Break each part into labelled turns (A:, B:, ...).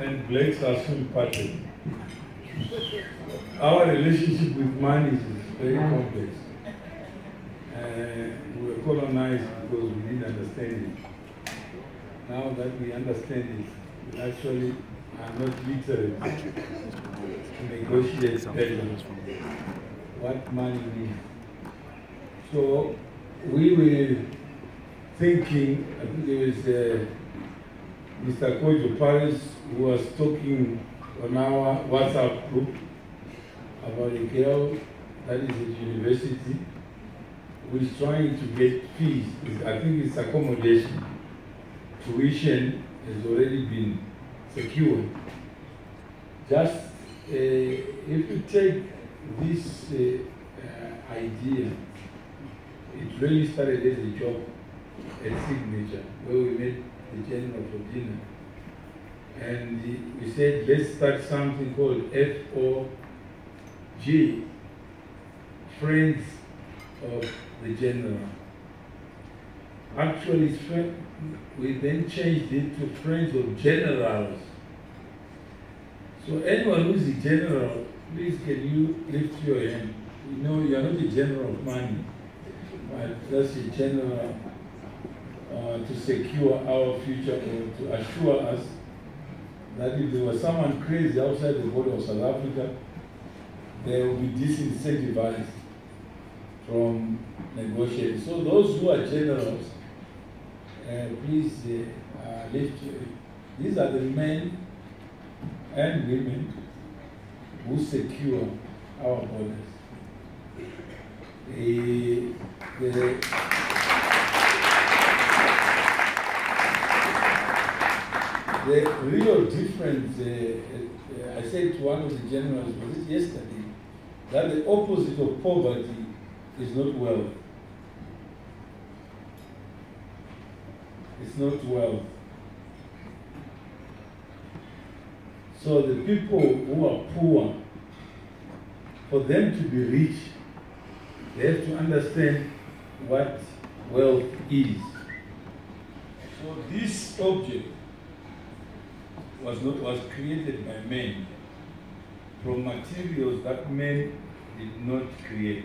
A: and blacks are soon parted. Our relationship with money is very complex. We were colonized because we didn't understand it. Now that we understand it, we actually are not literate to negotiate better what money means. So we were thinking, I think it was Mr. Kojo Paris who was talking on our WhatsApp group about a girl that is at university who is trying to get fees. I think it's accommodation. Tuition has already been secured. Just if you take this idea, it really started as a job at Signature, where we met the general for dinner. And we said, let's start something called FOG, Friends of the General. Actually, we then changed it to Friends of Generals. So anyone who's a general, please can you lift your hand? You know, you are not a general of money, but just a general to secure our future or to assure us that if there was someone crazy outside the border of South Africa, they will be disincentivized from negotiating. So those who are generals, please lift your hand. These are the men and women who secure our borders. The real difference, I said to one of the generals yesterday, that the opposite of poverty is not wealth. It's not wealth. So the people who are poor, for them to be rich, they have to understand what wealth is. So this object was created by men from materials that men did not create.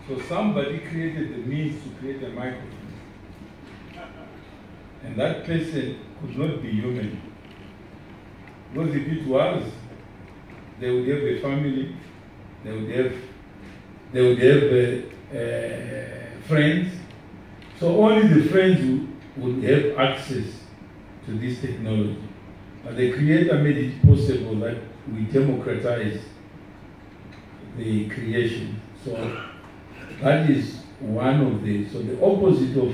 A: So somebody created the means to create a microphone. And that person could not be human. Because if it was, they would have a family, they would have friends. So only the friends would have access to this technology. But the Creator made it possible that we democratize the creation. So that is one of the, so the opposite of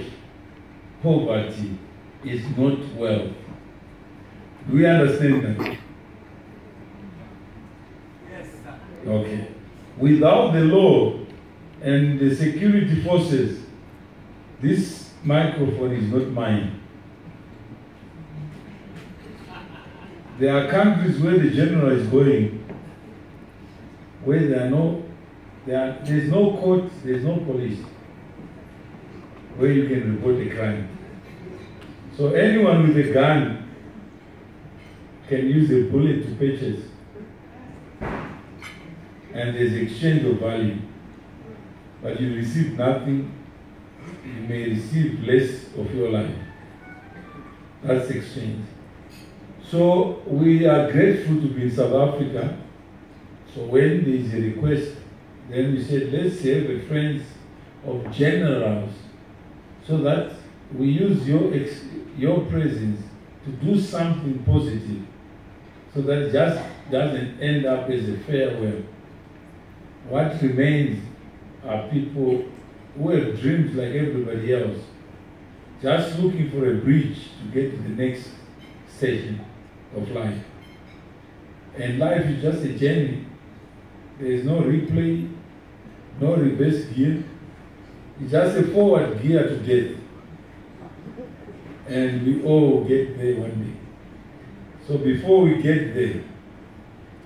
A: poverty is not wealth. Do we understand that?
B: Yes, sir.
A: Okay. Without the law and the security forces, this microphone is not mine. There are countries where the general is going, where there's no court, there's no police, where you can report a crime. So anyone with a gun can use a bullet to purchase, and there's exchange of value. But you receive nothing, you may receive less of your life. That's exchange. So we are grateful to be in South Africa. So when there is a request, then we said, let's have a Friends of Generals, so that we use your presence to do something positive, so that it just doesn't end up as a farewell. What remains are people who have dreams like everybody else, just looking for a bridge to get to the next station of life. And life is just a journey. There is no replay, no reverse gear. It's just a forward gear to death. And we all get there one day. So before we get there,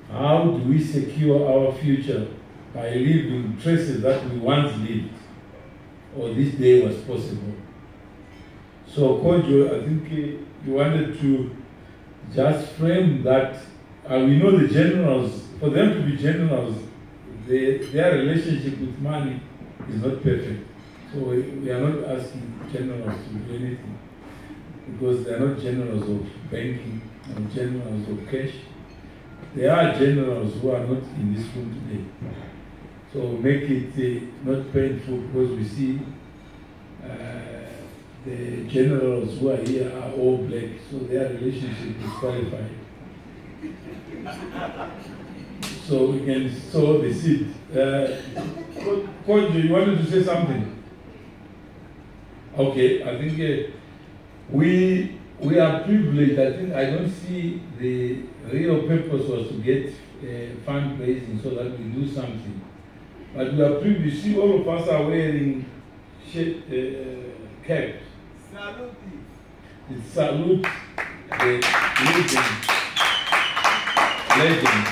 A: how do we secure our future by leaving traces that we once lived, or this day was possible? So Kojo, I think we wanted to just frame that. We know the generals, for them to be generals, their relationship with money is not perfect. So we are not asking generals to do anything, because they are not generals of banking or generals of cash. There are generals who are not in this room today. So make it not painful, because we see the generals who are here are all black, so their relationship is qualified. So we can sow the seed. Coach, you wanted to say something? Okay, I think we are privileged. I think I don't see the real purpose was to get fundraising so that we do something. But we are privileged. See, all of us are wearing caps.
B: Salute.
A: It salutes the legend.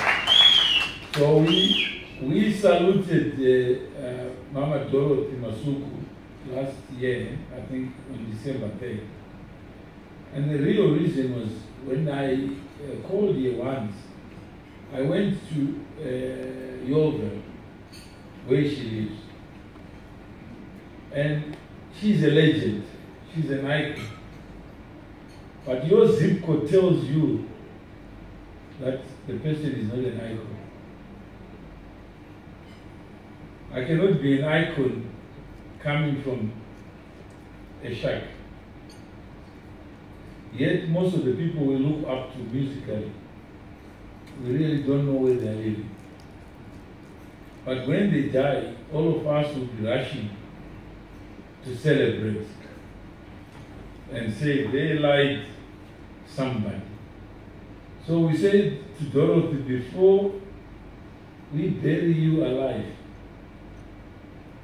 A: So we saluted Mama Dorothy Masuku last year, I think on December 3rd. And the real reason was when I called here once, I went to Yoga, where she lives. And she's a legend, she's an icon. But your zip code tells you that the person is not an icon. I cannot be an icon coming from a shack. Yet most of the people we look up to musically, we really don't know where they're living. But when they die, all of us will be rushing to celebrate and say they liked somebody. So we said to Dorothy, before we bury you alive,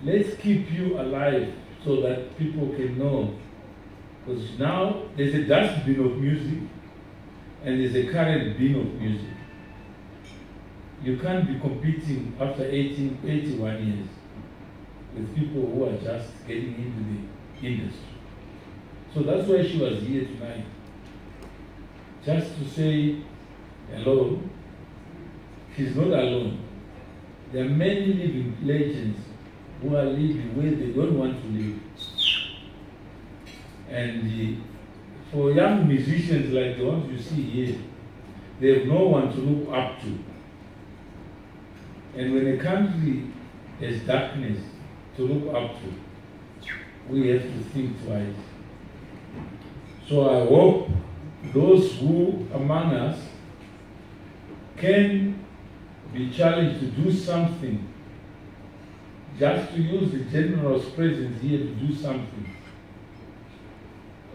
A: let's keep you alive so that people can know. Because now there's a dustbin of music and there's a current bin of music. You can't be competing after 81 years with people who are just getting into the industry. So that's why she was here tonight. Just to say hello. She's not alone. There are many living legends who are living where they don't want to live. And for young musicians like the ones you see here, they have no one to look up to. And when a country has darkness to look up to, we have to think twice. So I hope those who among us can be challenged to do something, just to use the general's presence here to do something.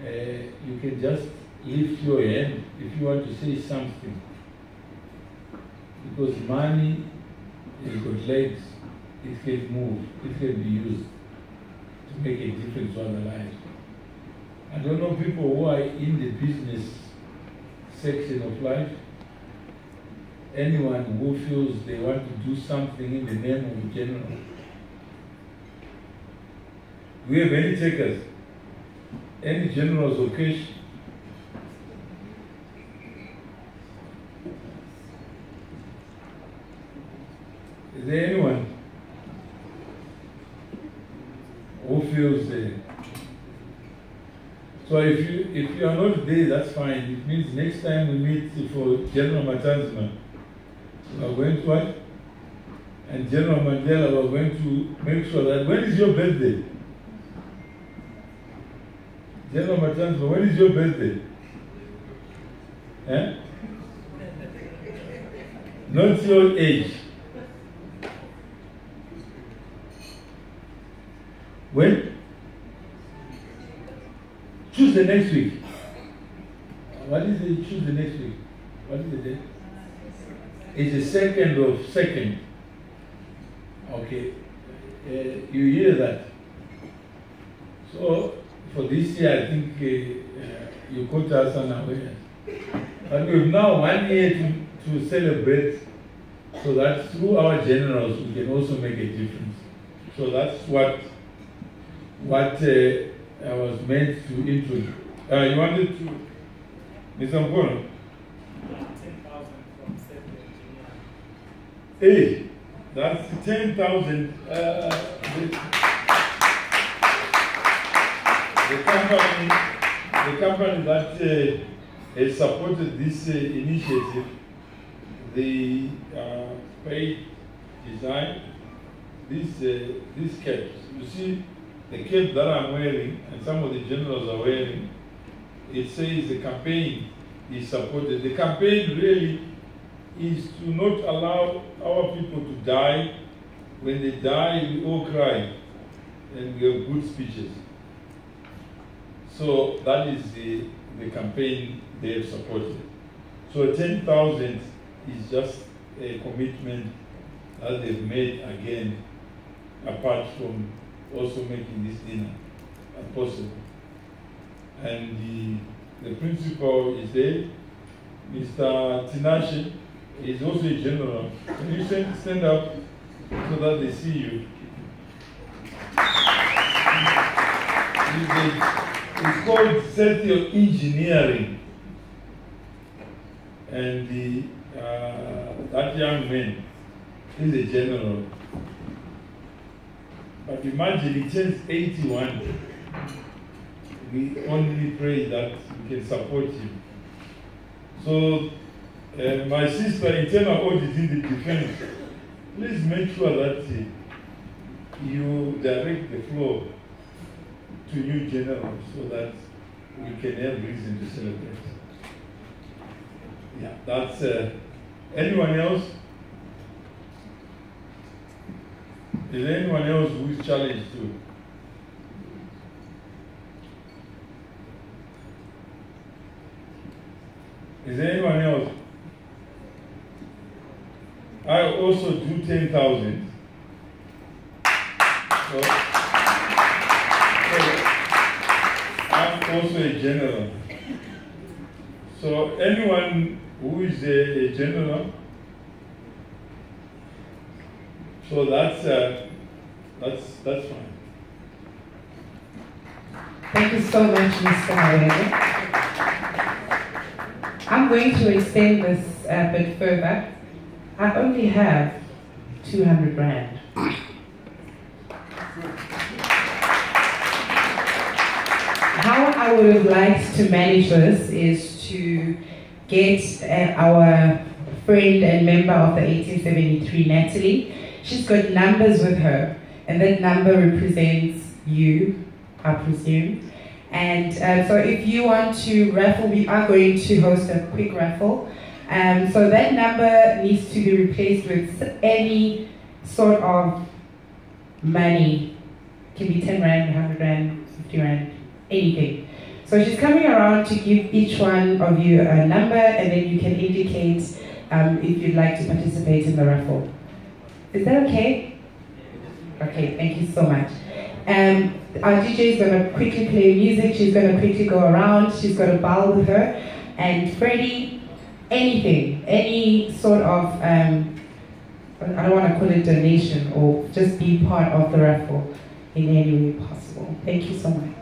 A: You can just lift your hand if you want to say something. Because money has got legs, it can move, it can be used to make a difference to other lives. I don't know people who are in the business section of life, anyone who feels they want to do something in the name of the general. Do we have any takers? Any generals of cash? Is there anyone who feels so if you are not there, that's fine. It means next time we meet for General Matanzima, we are going to what? And General Mandela, we are going to make sure that, when is your birthday? General Matanzima, when is your birthday? Eh? Not your age. When? Tuesday next week. What is the Tuesday next week? What is the date? It's the 2nd of 2nd. Okay. You hear that? So, for this year, I think you caught us unaware. But we have now 1 year to celebrate, so that through our generals we can also make a difference. So that's what I was meant to introduce. You wanted to? Mr. Mkono?
B: 10,000 from Save Engineering.
A: Hey, that's 10,000. The company that has supported this initiative, the paid design, these caps. You see, the cap that I'm wearing and some of the generals are wearing, it says the campaign is supported. The campaign really is to not allow our people to die. When they die, we all cry and we have good speeches. So that is the campaign they have supported. So 10,000 is just a commitment that they've made again, apart from also making this dinner possible. And the principal is there. Mr. Tinashe is also a general. Can you stand up so that they see you? It's called Safety Engineering. And that young man is a general. But imagine he turns 81. We only pray that we can support him. So, my sister, internal audit in the defense, please make sure that you direct the floor to new generals so that we can have reason to celebrate. Yeah, that's anyone else? Is there anyone else who is challenged too? Is there anyone else? I also do 10,000. So I'm also a general. So anyone who is a general, so that's fine.
C: Thank you so much, Mr. Mgwebi. I'm going to extend this a bit further. I only have 200 Rand. How I would have liked to manage this is to get our friend and member of the 1873, Natalie. She's got numbers with her, and that number represents you, I presume. And so if you want to raffle, we are going to host a quick raffle. So that number needs to be replaced with any sort of money. It can be 10 Rand, 100 Rand, 50 Rand, anything. So she's coming around to give each one of you a number, and then you can indicate if you'd like to participate in the raffle. Is that okay? Okay, thank you so much. Our DJ is going to quickly play music. She's going to quickly go around. She's got a bowl with her. And Freddie, anything, any sort of, I don't want to call it donation, or just be part of the raffle in any way possible. Thank you so much.